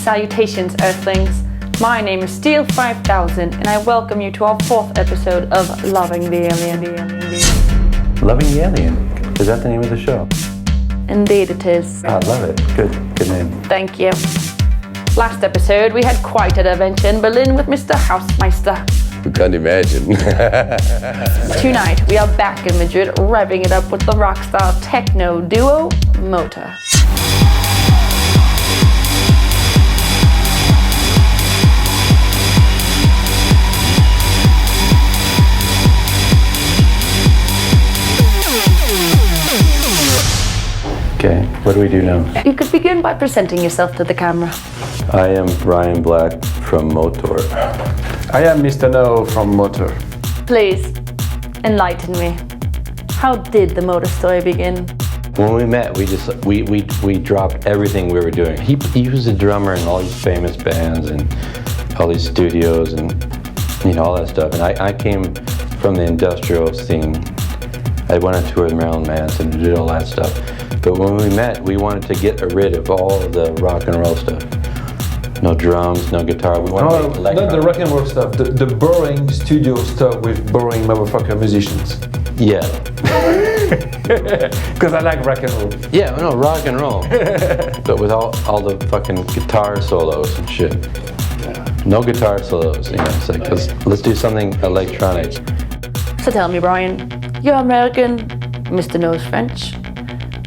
salutations, Earthlings. My name is Steel 5000 and I welcome you to our 4th episode of Loving the Alien. Loving the Alien? Is that the name of the show? Indeed it is. I love it. Good name. Thank you. Last episode we had quite an adventure in Berlin with Mr. Hausmeister. You can't imagine. Tonight we are back in Madrid revving it up with the rockstar techno duo Motor. Okay, what do we do now? You could begin by presenting yourself to the camera. I am Bryan Black from Motor. I am Mr. No from Motor. Please, enlighten me. How did the Motor story begin? When we met, we dropped everything we were doing. He was a drummer in all these famous bands and all these studios and all that stuff. And I came from the industrial scene. I went on tour with Marilyn Manson and did all that stuff. But when we met, we wanted to get rid of all of the rock and roll stuff. No drums, no guitar. We wanted to make electronic. Not the rock and roll stuff, the boring studio stuff with boring motherfucker musicians. Yeah. Because I like rock and roll. Yeah, no, rock and roll. But with all the fucking guitar solos and shit. No guitar solos, it's like, let's do something electronic. So tell me, Bryan, you're American, Mr. Knows French.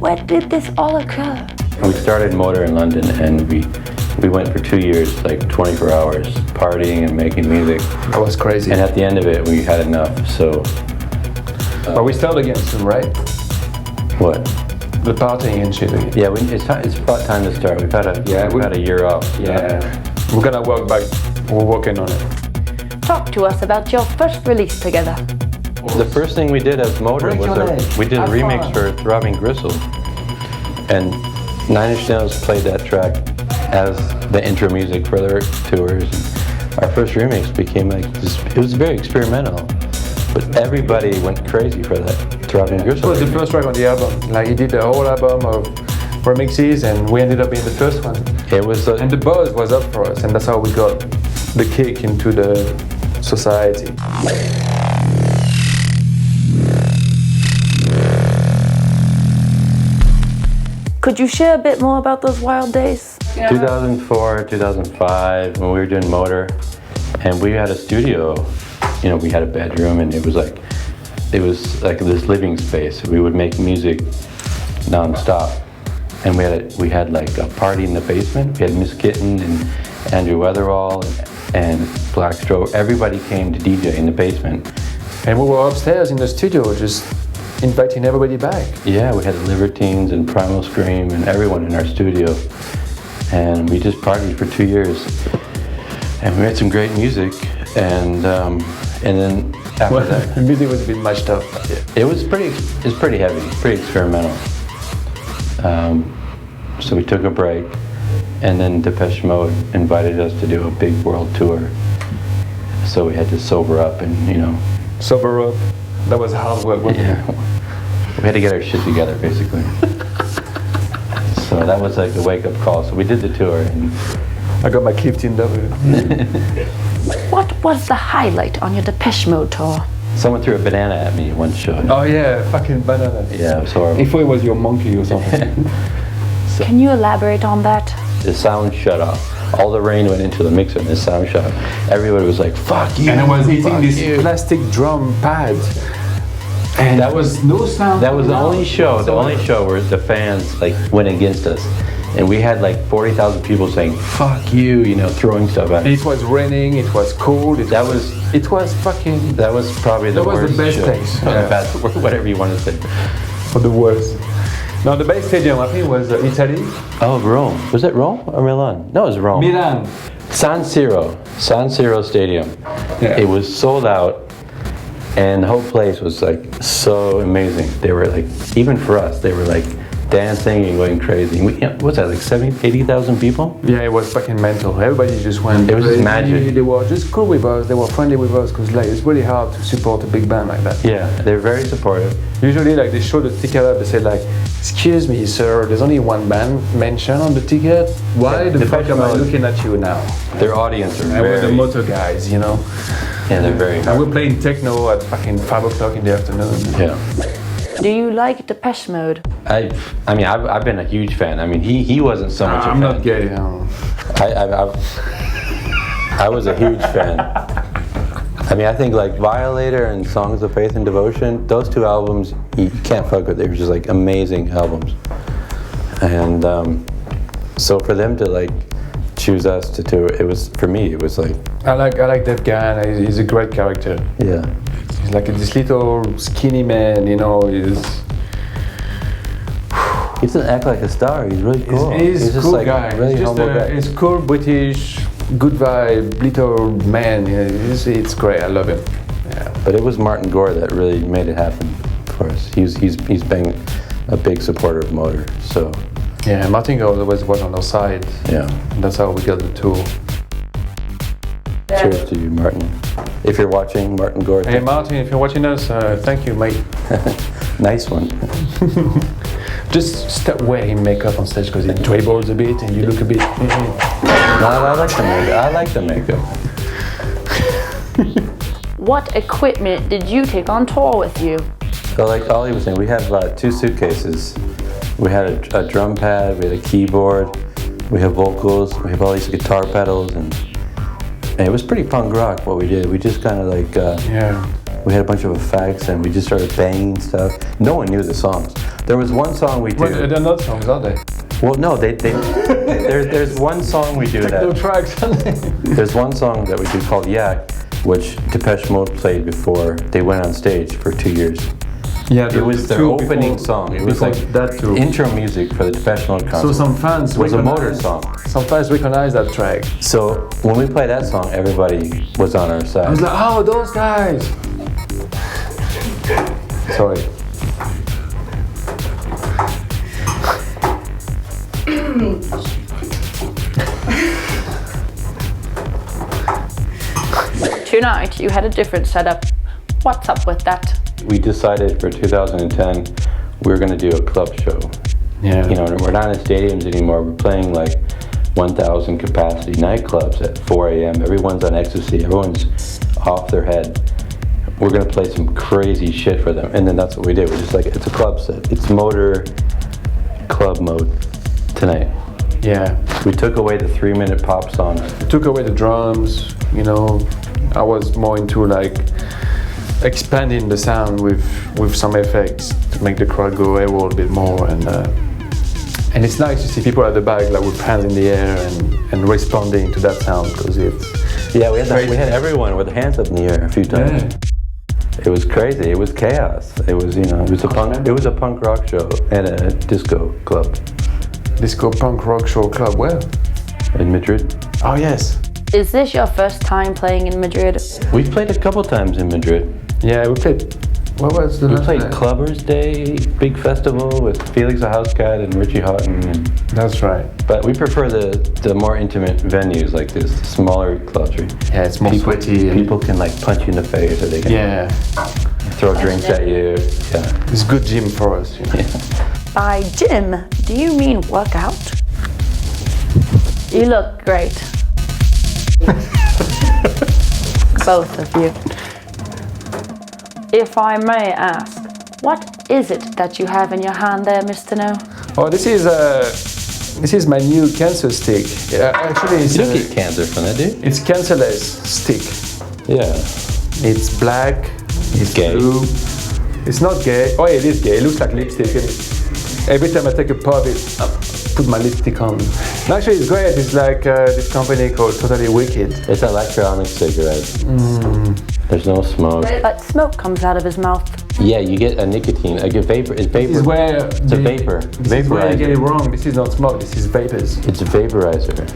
Where did this all occur? We started Motor in London and we went for 2 years, like 24 hours, partying and making music. That was crazy. And at the end of it, we had enough, so... but we start again soon, right? What? The partying and shit again. Yeah, it's about time to start. We've had a year off. Yeah. We're gonna work back. We're working on it. Talk to us about your first release together. The first thing we did as Motor was we did a remix for Throbbing Gristle. And Nine Inch Nails played that track as the intro music for their tours. And our first remix became like this, it was very experimental. But everybody went crazy for that Throbbing Gristle. It was the first track on the album. Like he did the whole album of remixes and we ended up being the first one. It was and the buzz was up for us and that's how we got the kick into the society. Could you share a bit more about those wild days? 2004, 2005, when we were doing Motor, and we had a studio. We had a bedroom, and it was like this living space. We would make music non-stop, and we had like a party in the basement. We had Miss Kitten and Andrew Weatherall and Blackstroke. Everybody came to DJ in the basement, and we were upstairs in the studio just inviting everybody back. Yeah, we had the Libertines and Primal Scream and everyone in our studio. And we just partied for 2 years. And we made some great music. And then after that... The music was a bit mashed up. It was pretty heavy, pretty experimental. So we took a break. And then Depeche Mode invited us to do a big world tour. So we had to sober up and, Sober up. That was hard work, wasn't it? We had to get our shit together, basically. So that was like the wake-up call. So we did the tour. And I got my 15W. What was the highlight on your Depeche Mode tour? Someone threw a banana at me one show. Oh yeah, fucking banana. Yeah, it was horrible. I thought it was your monkey or something. Can you elaborate on that? The sound shut off. All the rain went into the mixer and the sound shut off. Everybody was like, fuck you. And I was eating this plastic drum pad. And that was no sound. That was the only show where the fans went against us. And we had 40,000 people saying, fuck you, throwing stuff at us. It was raining, it was cold. That was probably the worst. That was the best place. Yeah. Whatever you want to say. For the worst. No, the best stadium, I think, was Italy. Oh, Rome. Was it Rome or Milan? No, it was Rome. Milan. San Siro Stadium. Yeah. It was sold out. And the whole place was so amazing. They were even for us, they were dancing and going crazy. What's that, like 70,000, 80,000 people? Yeah, it was fucking mental. Everybody just went. It was just magic. They were just cool with us. They were friendly with us because like it's really hard to support a big band like that. Yeah, they're very supportive. Usually, like they show the ticket up, they say like, "Excuse me, sir, there's only one band mentioned on the ticket. Why the fuck am I looking at you now?" Their audience are and very. we're the motor guys, you know. Yeah, they're very. And we're playing techno at fucking 5 o'clock in the afternoon. Yeah. Do you like Depeche Mode? I mean, I've been a huge fan. I mean, he wasn't so much a fan. I'm not gay. I was a huge fan. I mean, I think like Violator and Songs of Faith and Devotion, those two albums, you can't fuck with. They were just like amazing albums. And so for them to like choose us to do it, was, for me, it was like... I like that guy. He's a great character. Yeah. He's like this little skinny man, you know, He doesn't act like a star. He's really cool. He's just cool like guy. really humble guy. He's cool British, good vibe, little man. It's great. I love him. Yeah. But it was Martin Gore that really made it happen for us. He's been a big supporter of Motor. So yeah, Martin Gore always was on our side. Yeah. That's how we got the tour. Cheers to you, Martin. If you're watching, Martin Gore. Hey Martin, if you're watching us, thank you, mate. Nice one. Just stop wearing makeup on stage because it dribbles a bit and you look a bit... No, I like the makeup. I like the makeup. What equipment did you take on tour with you? So like Ollie was saying, we have 2 suitcases. We had a drum pad, we had a keyboard, we have vocals, we have all these guitar pedals, and it was pretty punk rock what we did. We just kind of like... We had a bunch of effects and we just started banging stuff. No one knew the songs. There was one song we did. Well, they're not songs, are they? Well, no, there's one song we do Techno tracks, aren't they? There's one song that we do called Yak, which Depeche Mode played before they went on stage for 2 years. Yeah, it was their opening song. It was like that too. Intro music for the Depeche Mode concert. So some fans was a Motor song. Some fans recognized that track. So when we played that song, everybody was on our side. I was like, oh, those guys. Sorry. Tonight you had a different setup. What's up with that? We decided for 2010 we were going to do a club show. Yeah. You know, we're not in stadiums anymore. We're playing like 1,000 capacity nightclubs at 4 a.m. Everyone's on ecstasy. Everyone's off their head. We're going to play some crazy shit for them. And then that's what we did. We're just like, it's a club set. It's Motor club mode tonight. Yeah. We took away the 3-minute pop songs. We took away the drums, you know. I was more into like expanding the sound with some effects to make the crowd go away a little bit more. And it's nice to see people at the back like with hands in the air and responding to that sound because it's... Yeah, we had everyone with their hands up in the air a few times. Yeah. It was crazy. It was chaos. It was, you know, it was a punk rock show and a disco club. Disco punk rock show club, where? In Madrid. Oh yes. Is this your first time playing in Madrid? We've played a couple times in Madrid. Yeah, we played. What was the We last played night? Clubbers Day, big festival with Felix the Housecat and Richie Houghton. That's right. But we prefer the more intimate venues like this, the smaller clubs. Yeah, it's more sweaty. People can like punch you in the face or they can throw drinks at you. Yeah. It's good gym for us. You know? Yeah. By gym, do you mean workout? You look great. Both of you. If I may ask, what is it that you have in your hand there, Mr. No? Oh, this is my new cancer stick. Yeah, actually, it's You don't get cancer from that, dude. It's cancerless stick. Yeah. It's black. It's gay. blue. It's not gay. Oh, it is gay. It looks like lipstick. Every time I take a puff, I put my lipstick on. And actually, it's great. It's like this company called Totally Wicked. It's an electronic cigarette. There's no smoke. But smoke comes out of his mouth. Yeah, you get a nicotine, like a vapor. It's vapor. This is where it's a vapor. This is where you get it wrong. This is not smoke. This is vapors. It's a vaporizer.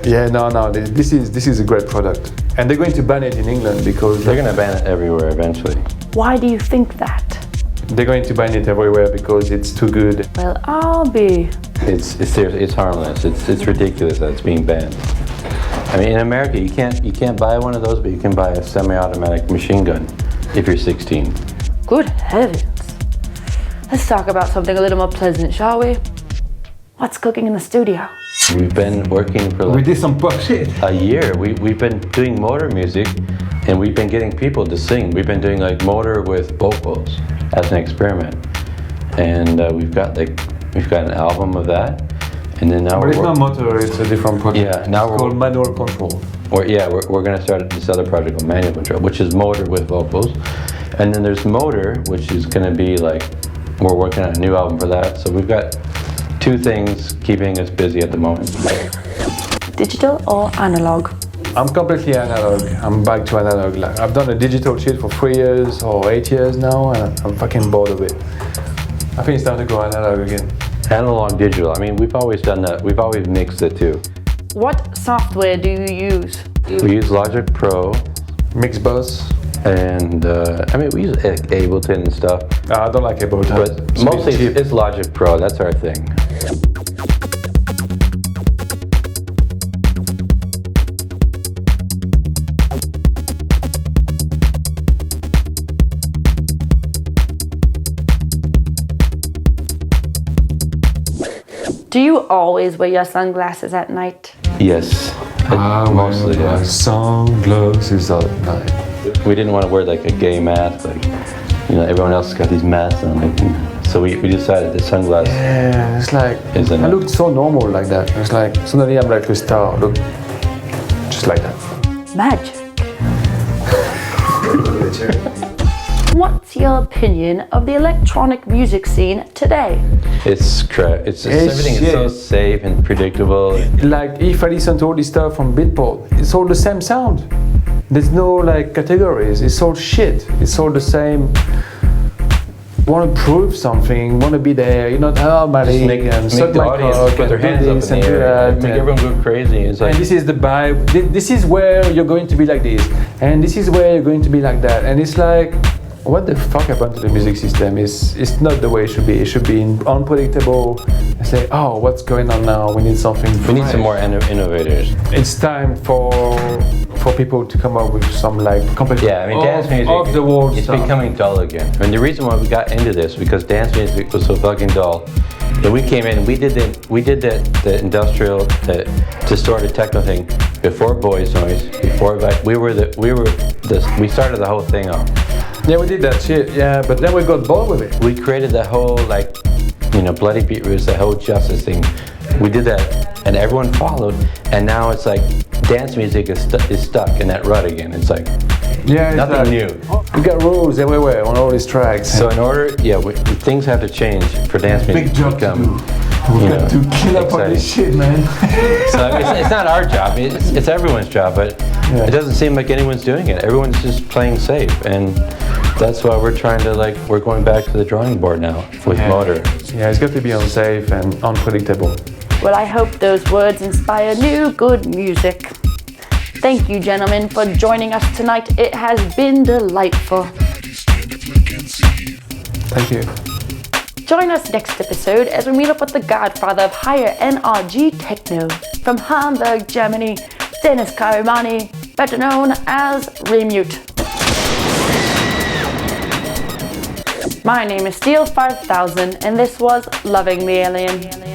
Yeah, no. This is a great product, and they're going to ban it in England because They're gonna ban it everywhere eventually. Why do you think that? they're going to ban it everywhere because it's too good. Well, I'll be. It's harmless. It's ridiculous that it's being banned. I mean, in America, you can't buy one of those, but you can buy a semi-automatic machine gun if you're 16. Good heavens. Let's talk about something a little more pleasant, shall we? What's cooking in the studio? We've been working for We did some pop shit. a year. We've been doing motor music, and we've been getting people to sing. We've been doing like motor with vocals as an experiment, and we've got an album of that, and then now But it's not motor, it's a different project. Yeah, now it's called Manual Control. We're going to start this other project called Manual Control, which is motor with vocals, and then there's motor, which is going to be like we're working on a new album for that. So we've got two things keeping us busy at the moment. Digital or analog? I'm completely analog. I'm back to analog. Like, I've done a digital shit for 3 years or 8 years now, and I'm fucking bored of it. I think it's time to go analog again. Analog, digital. I mean, we've always done that. We've always mixed the two. What software do you use? We use Logic Pro, Mixbus. and I mean, we use Ableton and stuff. I don't like Ableton. But It's a bit mostly cheap. it's Logic Pro. That's our thing. Do you always wear your sunglasses at night? Yes. Mostly, yeah. Sunglasses at night. We didn't want to wear like a gay mask, like everyone else has got these masks on. So we decided that sunglasses. Yeah, it's like Isn't I it? looked so normal like that. It's like suddenly I'm like a star. Look, just like that. Magic. What's your opinion of the electronic music scene today? It's crap. It's everything is so shit. safe and predictable. Like if I listen to all this stuff from Beatport, it's all the same sound. There's no like categories. It's all shit. It's all the same. Want to prove something? Want to be there? You know, Just make the audience put their hands up in the air, make everyone go crazy. It's like And this is the vibe. This is where you're going to be like this, and this is where you're going to be like that. And it's like, what the fuck happened to the music system? It's not the way it should be. It should be unpredictable. It's like, oh, what's going on now? We need something. we need some more innovators. It's time for people to come up with some like completely Yeah, I mean, dance music off the wall it's stuff. becoming dull again. And the reason why we got into this because dance music was so fucking dull. And we came in, we did the industrial, the distorted techno thing before Boys Noise, we started the whole thing off. Yeah, we did that shit. Yeah, but then we got bored with it. We created that whole bloody beetroots, that whole justice thing. We did that, and everyone followed. And now it's like dance music is stuck in that rut again. It's like Yeah, it's nothing like, new. We got rules everywhere on all these tracks. So in order, things have to change for dance music big job to become. to do. We got to kill up on this shit, man. So it's not our job. It's everyone's job, but it doesn't seem like anyone's doing it. Everyone's just playing safe, and that's why we're trying to we're going back to the drawing board now with motor. Yeah, it's got to be unsafe and unpredictable. Well, I hope those words inspire new good music. Thank you, gentlemen, for joining us tonight. It has been delightful. Thank you. Join us next episode as we meet up with the godfather of higher NRG techno from Hamburg, Germany, Dennis Karimani, better known as Remute. My name is Steel 5000 and this was Loving the Alien.